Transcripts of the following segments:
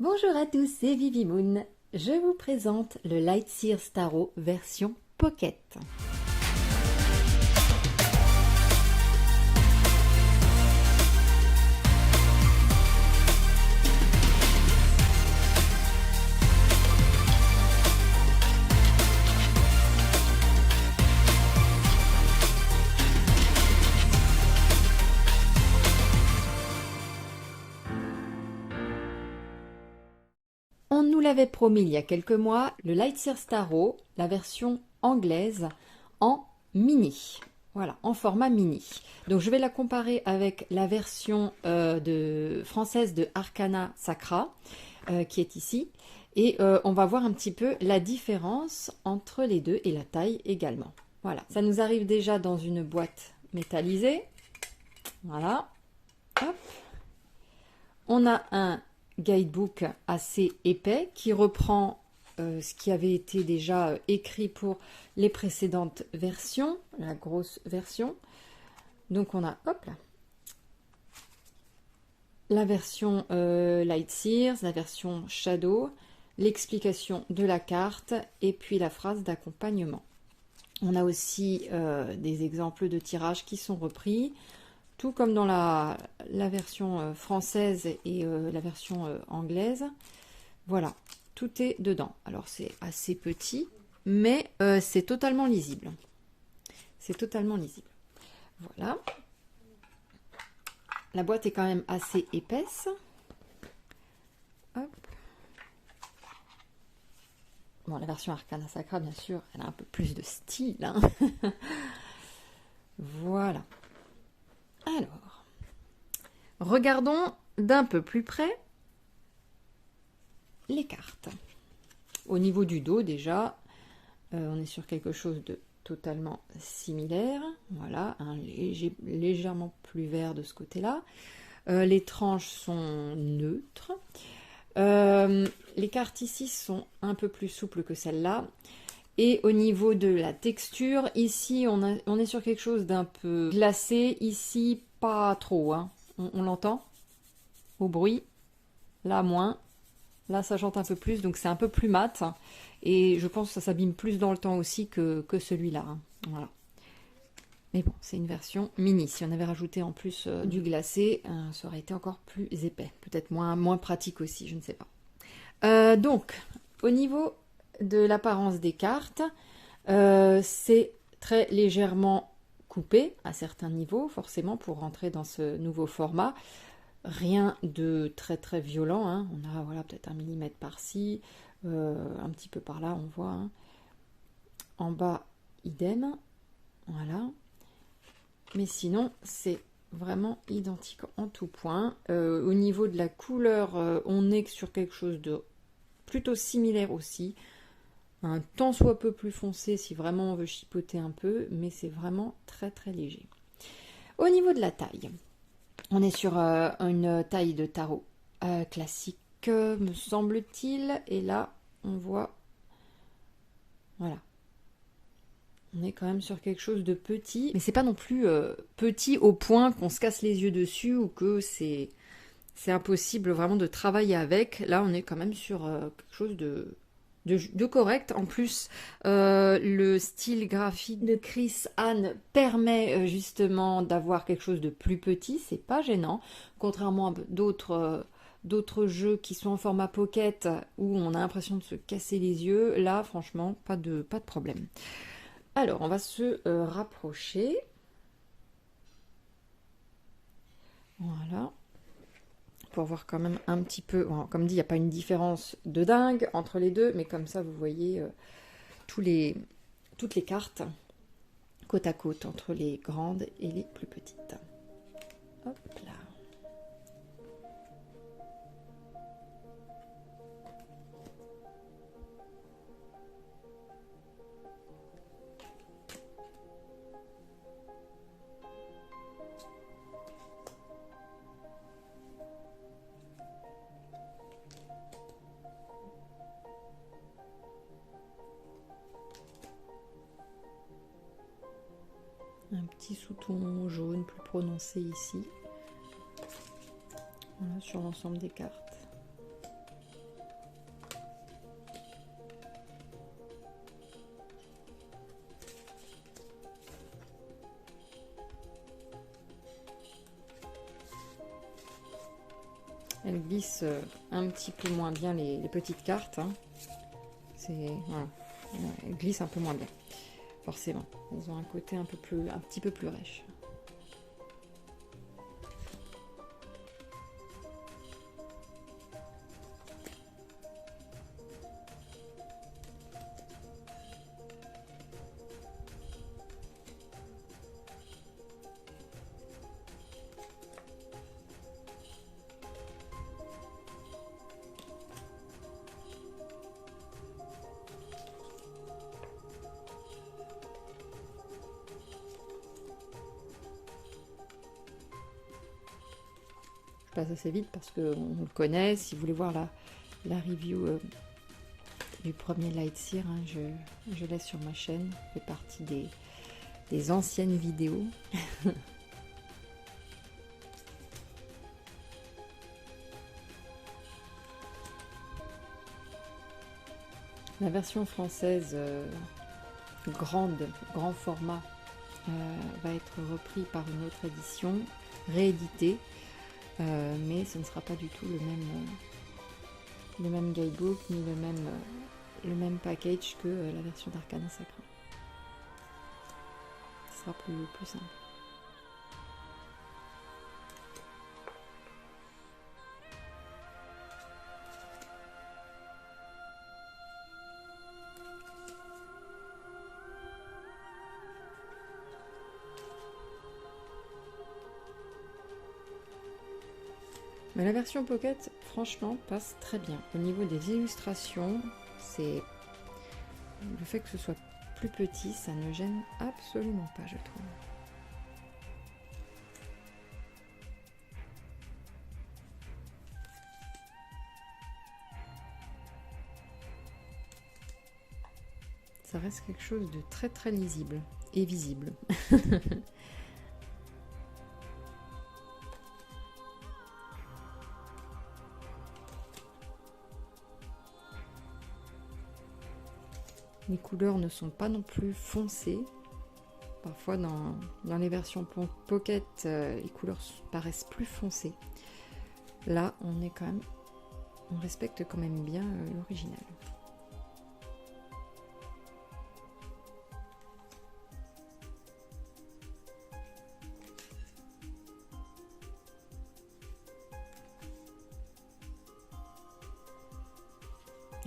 Bonjour à tous, c'est Vivi Moon. Je vous présente le Lightseers Tarot version Pocket. On nous l'avait promis il y a quelques mois, le Lightseers Tarot, la version anglaise en mini. Voilà, en format mini. Donc je vais la comparer avec la version française de Arcana Sacra, qui est ici. Et on va voir un petit peu la différence entre les deux et la taille également. Voilà, ça nous arrive déjà dans une boîte métallisée. Voilà. Hop. On a un guidebook assez épais qui reprend ce qui avait été déjà écrit pour les précédentes versions, la grosse version. Donc on a hop là, la version Lightseers, la version Shadow, l'explication de la carte et puis la phrase d'accompagnement. On a aussi des exemples de tirages qui sont repris. Tout comme dans la version française et la version anglaise. Voilà, tout est dedans. Alors c'est assez petit, mais c'est totalement lisible. C'est totalement lisible. Voilà. La boîte est quand même assez épaisse. Hop. Bon, la version Arcana Sacra, bien sûr, elle a un peu plus de style. Hein. Voilà. Alors, regardons d'un peu plus près les cartes. Au niveau du dos, déjà, on est sur quelque chose de totalement similaire. Voilà, légèrement plus vert de ce côté-là. Les tranches sont neutres. Les cartes ici sont un peu plus souples que celles-là. Et au niveau de la texture, ici, on est sur quelque chose d'un peu glacé. Ici, pas trop. Hein. On l'entend au bruit. Là, moins. Là, ça chante un peu plus. Donc, c'est un peu plus mat. Et je pense que ça s'abîme plus dans le temps aussi que celui-là. Hein. Voilà. Mais bon, c'est une version mini. Si on avait rajouté en plus du glacé, ça aurait été encore plus épais. Peut-être moins pratique aussi, je ne sais pas. Donc, au niveau de l'apparence des cartes, c'est très légèrement coupé à certains niveaux, forcément pour rentrer dans ce nouveau format. Rien de très très violent, hein. On a voilà, peut-être 1 millimètre par-ci, un petit peu par là, on voit. Hein. En bas, idem. Voilà. Mais sinon, c'est vraiment identique en tout point. Au niveau de la couleur, on est sur quelque chose de plutôt similaire aussi. Un tant soit peu plus foncé si vraiment on veut chipoter un peu, mais c'est vraiment très très léger. Au niveau de la taille, on est sur une taille de tarot classique, me semble-t-il. Et là, on voit, voilà, on est quand même sur quelque chose de petit, mais c'est pas non plus petit au point qu'on se casse les yeux dessus ou que c'est impossible vraiment de travailler avec. Là, on est quand même sur quelque chose de correct. En plus, le style graphique de Chris Anne permet justement d'avoir quelque chose de plus petit. C'est pas gênant, contrairement à d'autres jeux qui sont en format pocket où on a l'impression de se casser les yeux. Là, franchement, pas de problème. Alors, on va se rapprocher. Voilà. Pour voir quand même un petit peu, bon, comme dit, il n'y a pas une différence de dingue entre les deux, mais comme ça, vous voyez toutes les cartes côte à côte entre les grandes et les plus petites. Hop là. Un petit sous-ton jaune plus prononcé ici. Voilà, sur l'ensemble des cartes. Elle glisse un petit peu moins bien les petites cartes. Hein. Voilà. Elle glisse un peu moins bien, forcément. Elles ont un côté un petit peu plus rêche. Je passe assez vite parce qu'on le connaît. Si vous voulez voir la review du premier Lightseer, hein, je laisse sur ma chaîne. Ça fait partie des anciennes vidéos. La version française grand format va être repris par une autre édition, réédité, mais ce ne sera pas du tout le même guidebook ni le même package que la version d'Arcana Sacra. Ce sera plus simple. Mais la version Pocket, franchement, passe très bien. Au niveau des illustrations, c'est le fait que ce soit plus petit, ça ne gêne absolument pas, je trouve. Ça reste quelque chose de très très lisible et visible. Les couleurs ne sont pas non plus foncées. Parfois dans les versions Pocket, les couleurs paraissent plus foncées. Là, on respecte quand même bien l'original.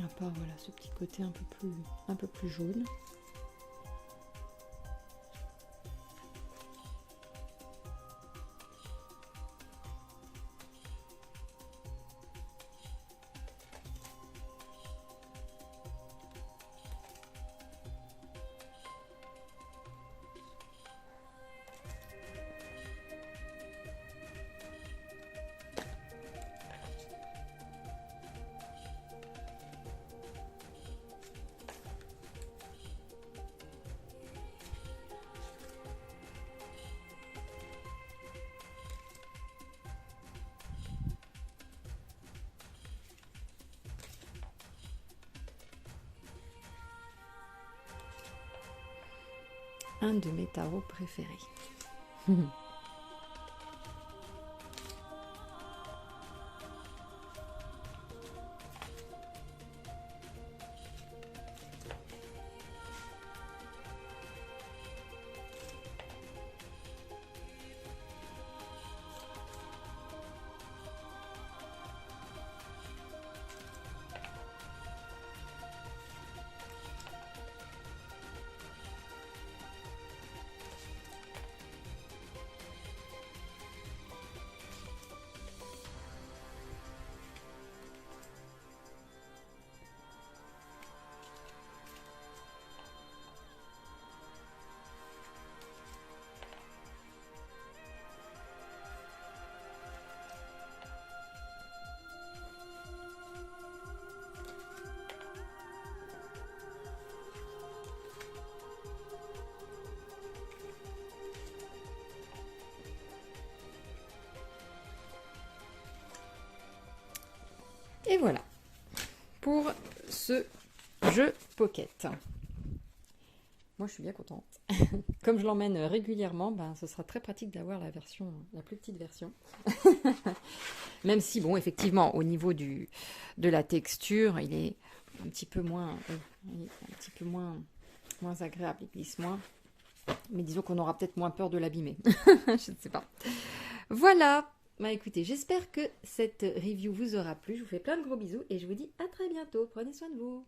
À part voilà ce petit côté un peu plus jaune. Un de mes tarots préférés. Et voilà pour ce jeu Pocket. Moi, je suis bien contente. Comme je l'emmène régulièrement, ben, ce sera très pratique d'avoir la version, la plus petite version. Même si, bon, effectivement, au niveau de la texture, il est un petit peu moins, moins agréable, il glisse moins. Mais disons qu'on aura peut-être moins peur de l'abîmer. Je ne sais pas. Voilà. Bah écoutez, j'espère que cette review vous aura plu. Je vous fais plein de gros bisous et je vous dis à très bientôt. Prenez soin de vous.